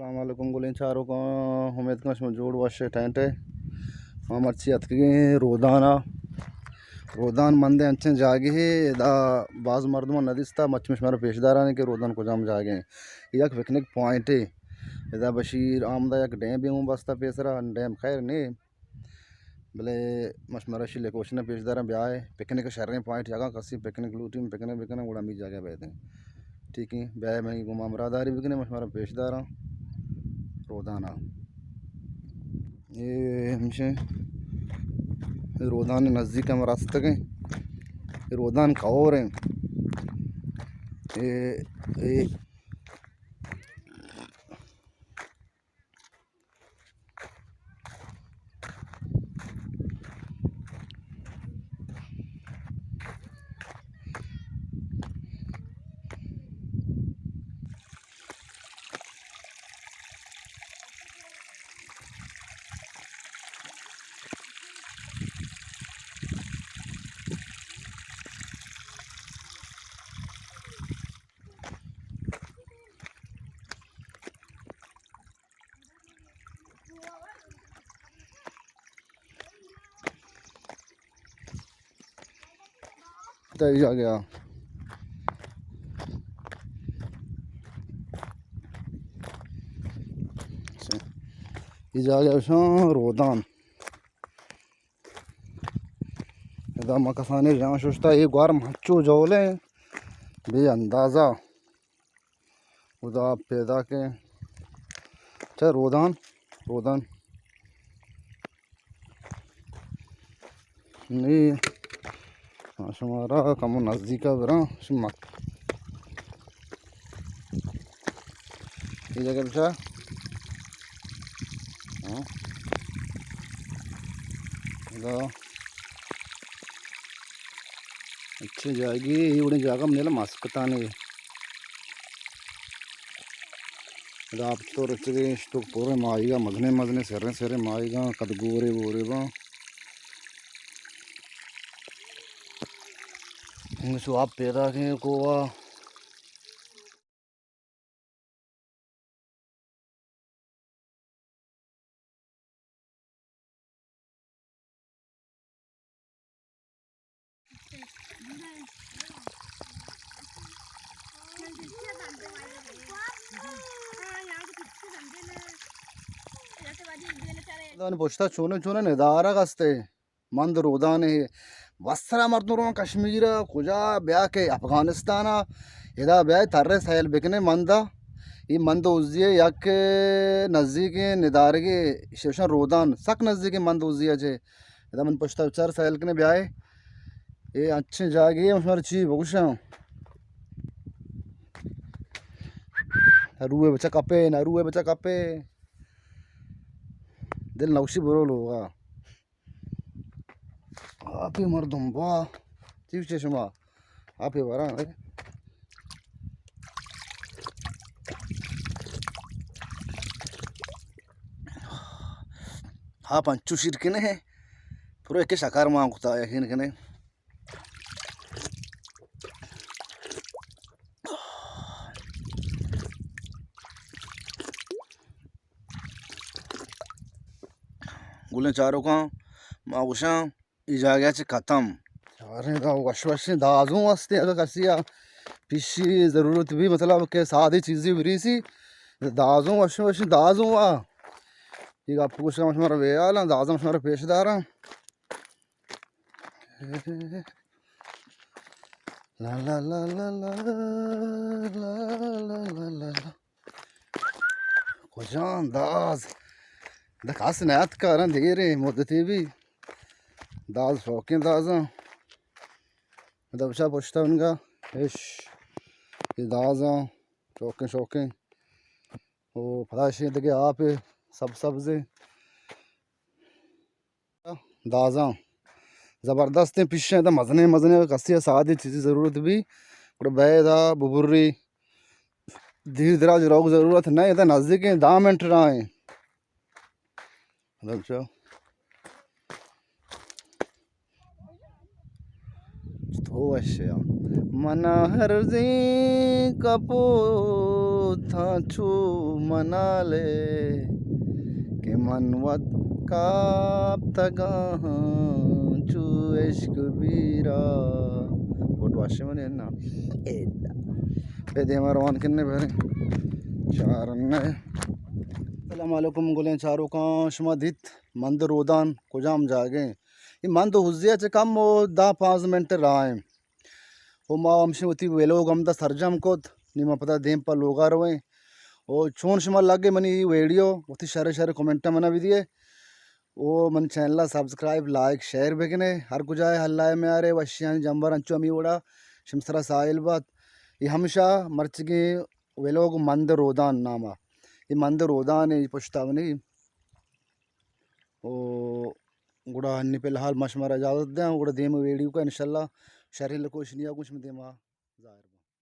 अलैक्म गुलें चारों को उम्मीद कश जोड़ वश टेंट मर्ची अतकी रोदाना रोदान मंदे अंचे जागे दा बाज मर्दमा नदिस्ता मच मेरा पेशदारा ने के रोदान को जाम जागे एक पिकनिक पॉइंट है इदा बशीर आमदा एक डैम भी हूँ बस्ता पेसरा डैम खैर ने भले मशमरा शिले क्वेश्चन पेशदारा ब्याह है पिकनिक शहर पॉइंट जगह कसी पिकनिक लूटी पिकनिक बिकने गुड़ा मी जगह बैठे ठीक है ब्याह में घुमा मरादारी बिकने मशमरा पेशदारा रोदाना ये हमसे रोदान नज़दीक हम रास्ते के रोदान खाओर हैं ये आ गया जा गया रोदान मकसाने जहाँ सोचता ये ग्वार मच्चू जोले बे अंदाज़ा उदा पैदा के अच्छा रोदान रोदान नहीं हमारा कम नज़दीक बरा ये जगह बेचा अच्छी जाएगी उड़े जागा मेला मास्कता ने आप तो रचगे तो पूरे माएगा मजने मजने सरे सरे माएगा कद गोरे बोरे बा सो आप पैदा के कोवा पोछता चूने चूने निदारा कस्ते मंद रोदान है वस्त्रा मर्दुरों कश्मीर खुजा ब्या के अफगानिस्तान इदा ब्या थर्रे सहल बिकने मंदा ये मंद उजिए यक नज़दीक निदारगे शेषन रोदान सक नज़दीक मंद उजिए जे इदा मन पोछता चार सहल के ब्या ये अच्छे जागे मशमर ची बहुशा रूए बच्चा कपे ना रूए बच्चा कपे दिल नौशी बुरो लोगा आप ही मर्दम वाह चीफ चश्मा आप ही वरा हाँ पंचू शिर के ने पूरा एक शकार मांगता है यकीन कने गुले चारों का माउशा इजा गया खत्म अरे का वश वश दाजू वास्ते अगर कसिया पिशी ज़रूरत भी मतलब के सादी चीज़ें बरी सी दाजू वश वश दाजू आ ये आप कुछ का मशमरा वे आला दाजू मशमरा पेशदार ला ला ला ला ला ला ला ला ला कुजान दाज दखास नयात कारण दे रहे मुद्दती भी दाल शौकीन दाजा दबशा पुछता उनका इश ये दाजा शौकीन शौकीन वो फलाशी दे आप सब सब्ज़े दाजा ज़बरदस्त पिछे तो मजने मजने कसी सादी चीज़ ज़रूरत भी बैदा बुबुर्री धीरे धीरे रोग ज़रूरत नहीं तो नज़दीक 10 मिनट रहा है तो वैसे मना हरजी कपो था छू मना ले कि मनवत काप तगाह चू इश्क बीरा वोट वाशे मने ना बेदे मरवान किन्ने बेरे चार ने अस्सलाम वालेकुम गुलें चारों का शमादित मंद रोदान कुजाम जागे ये मंद हुजिया चे कम वो 10-5 मिनट राय वो माँ हमसे होती वेलो गम दा सरजम कोत निमा पता देम पर लोगा रोए ओ चोन शमा लागे मनी वीडियो उती शरे शरे कमेंट मना भी दिए वो मन चैनल सब्सक्राइब लाइक शेयर बेगने हर कुजाए हल्लाए में आ रहे वशियान जंबर अंचो अमी वड़ा शिमसरा साहिल बात ये हमेशा मर्च के वेलोग मंद रोदान नामा ये मंद रोदान ये पुश्तावनी ओ गुड़ा हन्नी पे हाल मशमरा इजाज़त दें गुड़ा देम वीडियो का इंशाल्लाह शरीर कुछ नहीं कुछ में देमा जाहिर